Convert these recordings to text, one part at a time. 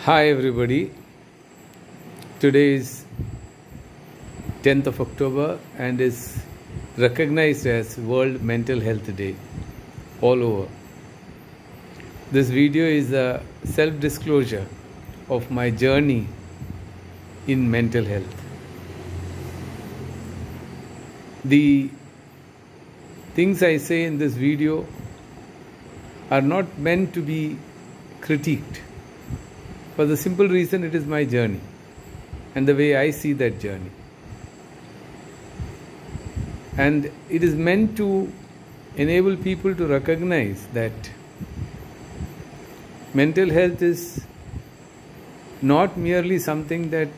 Hi everybody. Today is 10th of October and is recognized as World Mental Health Day all over. This video is a self-disclosure of my journey in mental health. The things I say in this video are not meant to be critiqued. For the simple reason it is my journey and the way I see that journey. And it is meant to enable people to recognize that mental health is not merely something that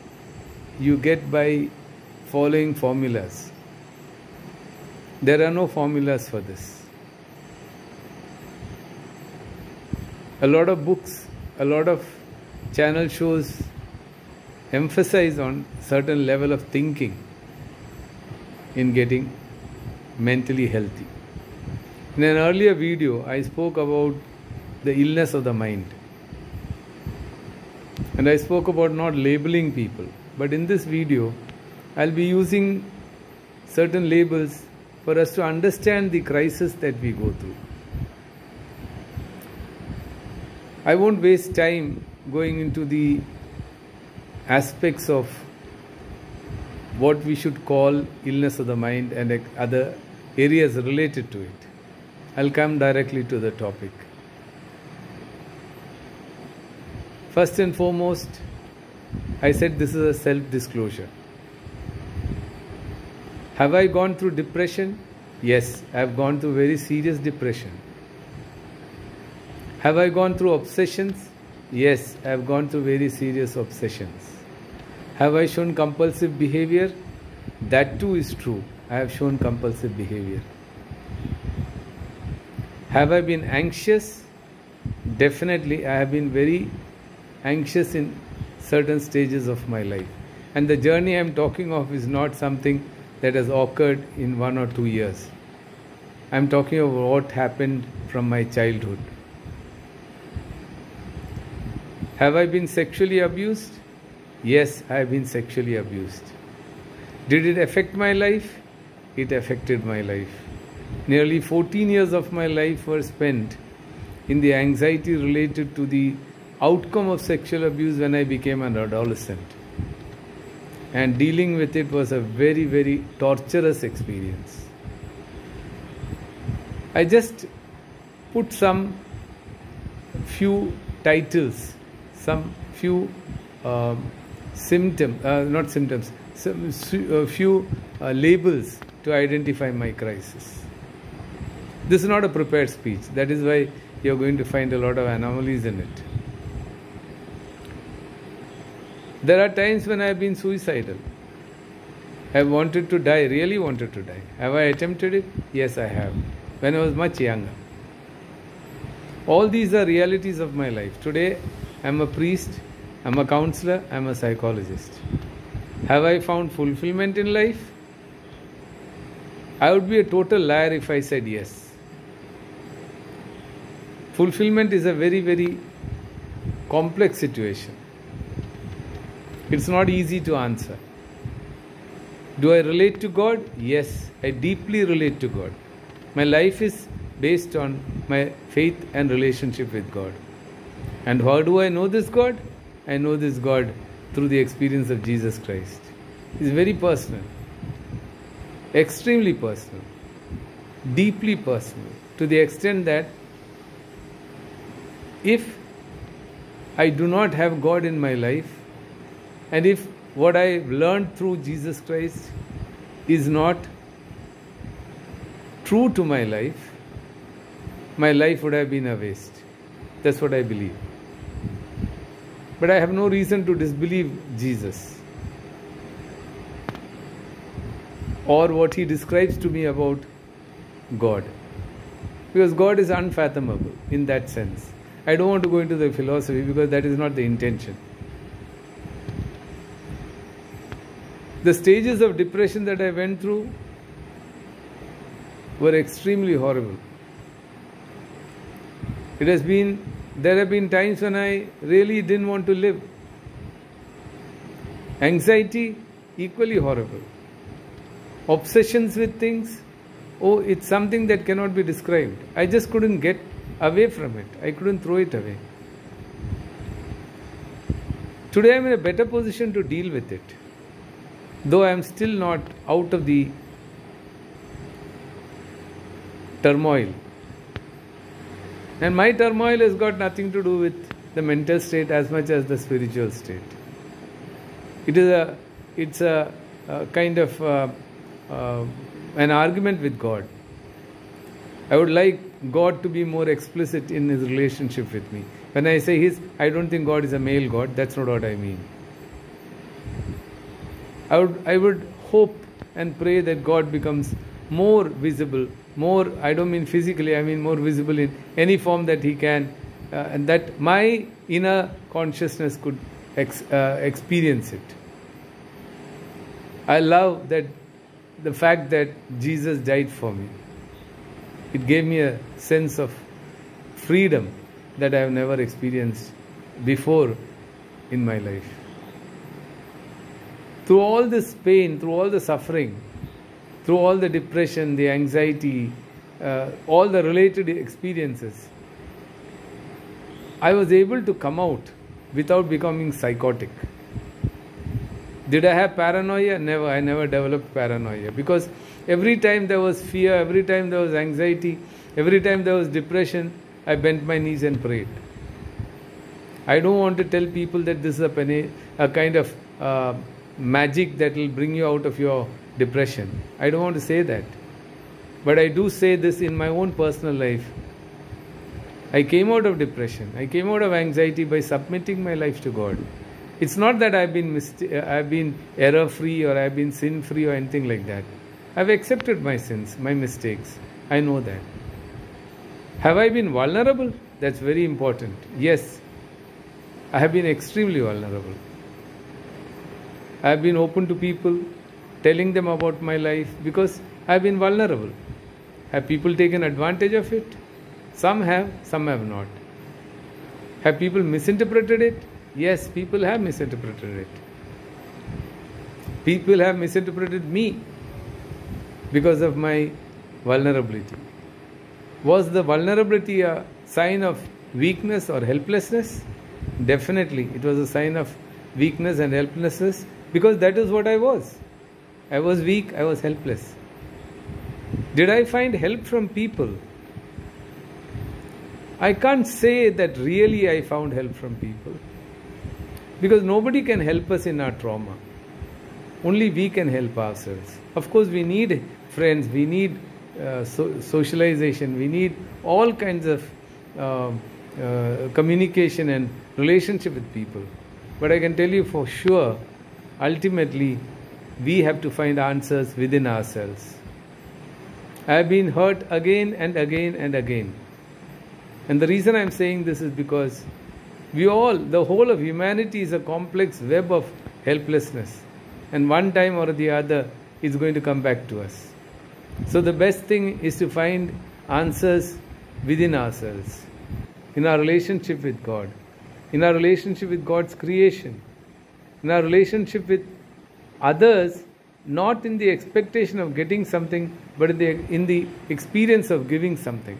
you get by following formulas. There are no formulas for this. A lot of books, a lot of channel shows emphasize on certain level of thinking in getting mentally healthy. In an earlier video, I spoke about the illness of the mind. And I spoke about not labeling people. But in this video, I'll be using certain labels for us to understand the crisis that we go through. I won't waste time going into the aspects of what we should call illness of the mind and other areas related to it. I'll come directly to the topic. First and foremost, I said this is a self-disclosure. Have I gone through depression? Yes, I have gone through very serious depression. Have I gone through obsessions? Yes, I have gone through very serious obsessions. Have I shown compulsive behavior? That too is true. I have shown compulsive behavior. Have I been anxious? Definitely, I have been very anxious in certain stages of my life. And the journey I am talking of is not something that has occurred in 1 or 2 years. I am talking of what happened from my childhood. Have I been sexually abused? Yes, I have been sexually abused. Did it affect my life? It affected my life. Nearly 14 years of my life were spent in the anxiety related to the outcome of sexual abuse when I became an adolescent. And dealing with it was a very, very torturous experience. I just put some few titles, some few labels to identify my crisis. This is not a prepared speech. That is why you're going to find a lot of anomalies in it. There are times when I have been suicidal. I have wanted to die, really wanted to die. Have I attempted it? Yes, I have. When I was much younger. All these are realities of my life. Today, I am a priest, I am a counselor, I am a psychologist. Have I found fulfillment in life? I would be a total liar if I said yes. Fulfillment is a very, very complex situation. It's not easy to answer. Do I relate to God? Yes, I deeply relate to God. My life is based on my faith and relationship with God. And how do I know this God? I know this God through the experience of Jesus Christ. It's very personal, extremely personal, deeply personal, to the extent that if I do not have God in my life, and if what I learned through Jesus Christ is not true to my life would have been a waste. That's what I believe. But I have no reason to disbelieve Jesus or what he describes to me about God. Because God is unfathomable in that sense. I don't want to go into the philosophy because that is not the intention. The stages of depression that I went through were extremely horrible. It has been There have been times when I really didn't want to live. Anxiety, equally horrible. Obsessions with things, oh, it's something that cannot be described. I just couldn't get away from it. I couldn't throw it away. Today I'm in a better position to deal with it, though I am still not out of the turmoil. And my turmoil has got nothing to do with the mental state as much as the spiritual state. It's a kind of an argument with God. I would like God to be more explicit in His relationship with me. When I say I don't think God is a male God, that's not what I mean. I would hope and pray that God becomes more visible, more, I don't mean physically, I mean more visible in any form that He can, and that my inner consciousness could experience it. I love that the fact that Jesus died for me. It gave me a sense of freedom that I have never experienced before in my life. Through all this pain, through all the suffering, through all the depression, the anxiety, all the related experiences, I was able to come out without becoming psychotic. Did I have paranoia? Never. I never developed paranoia, because every time there was fear, every time there was anxiety, every time there was depression, I bent my knees and prayed. I don't want to tell people that this is a kind of magic that will bring you out of your depression. I don't want to say that. But I do say this in my own personal life. I came out of depression. I came out of anxiety by submitting my life to God. It's not that I've been error-free or I've been sin-free or anything like that. I've accepted my sins, my mistakes. I know that. Have I been vulnerable? That's very important. Yes, I have been extremely vulnerable. I have been open to people, telling them about my life, because I have been vulnerable. Have people taken advantage of it? Some have not. Have people misinterpreted it? Yes, people have misinterpreted it. People have misinterpreted me because of my vulnerability. Was the vulnerability a sign of weakness or helplessness? Definitely, it was a sign of weakness and helplessness, because that is what I was. I was weak, I was helpless. Did I find help from people? I can't say that really I found help from people, because nobody can help us in our trauma. Only we can help ourselves. Of course, we need friends, we need socialization, we need all kinds of communication and relationship with people. But I can tell you for sure, ultimately, we have to find answers within ourselves. I have been hurt again and again and again. And the reason I am saying this is because the whole of humanity is a complex web of helplessness. And one time or the other, it's going to come back to us. So the best thing is to find answers within ourselves, in our relationship with God, in our relationship with God's creation, in our relationship with others, not in the expectation of getting something, but in the experience of giving something.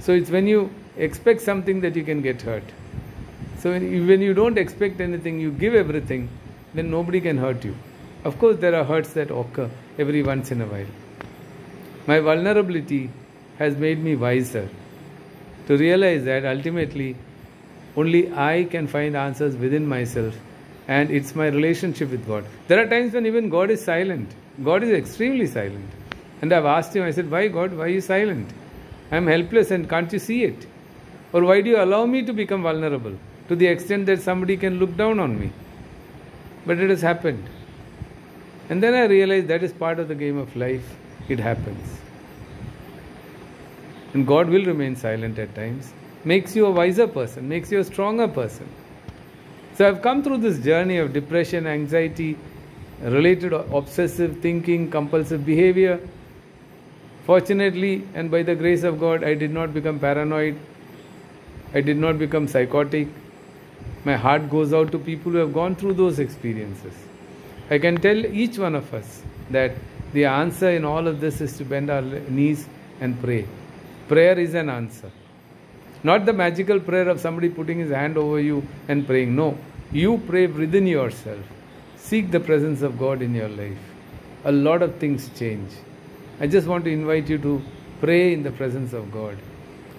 So it's when you expect something that you can get hurt. So when you don't expect anything, you give everything, then nobody can hurt you. Of course, there are hurts that occur every once in a while. My vulnerability has made me wiser to realize that ultimately only I can find answers within myself, and it's my relationship with God. There are times when even God is silent. God is extremely silent. And I've asked Him, I said, why God, why are you silent? I'm helpless and can't you see it? Or why do you allow me to become vulnerable to the extent that somebody can look down on me? But it has happened. And then I realized that is part of the game of life. It happens. And God will remain silent at times. Makes you a wiser person, makes you a stronger person. So I've come through this journey of depression, anxiety, related obsessive thinking, compulsive behavior. Fortunately, and by the grace of God, I did not become paranoid. I did not become psychotic. My heart goes out to people who have gone through those experiences. I can tell each one of us that the answer in all of this is to bend our knees and pray. Prayer is an answer. Not the magical prayer of somebody putting his hand over you and praying. No, you pray within yourself. Seek the presence of God in your life. A lot of things change. I just want to invite you to pray in the presence of God.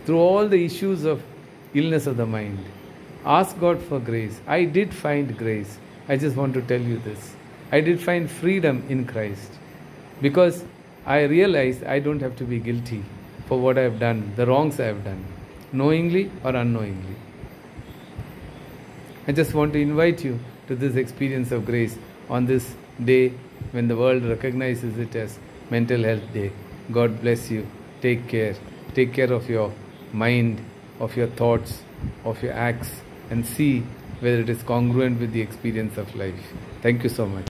Through all the issues of illness of the mind, ask God for grace. I did find grace. I just want to tell you this. I did find freedom in Christ, because I realized I don't have to be guilty for what I have done, the wrongs I have done, knowingly or unknowingly. I just want to invite you to this experience of grace on this day when the world recognizes it as Mental Health Day. God bless you. Take care. Take care of your mind, of your thoughts, of your acts, and see whether it is congruent with the experience of life. Thank you so much.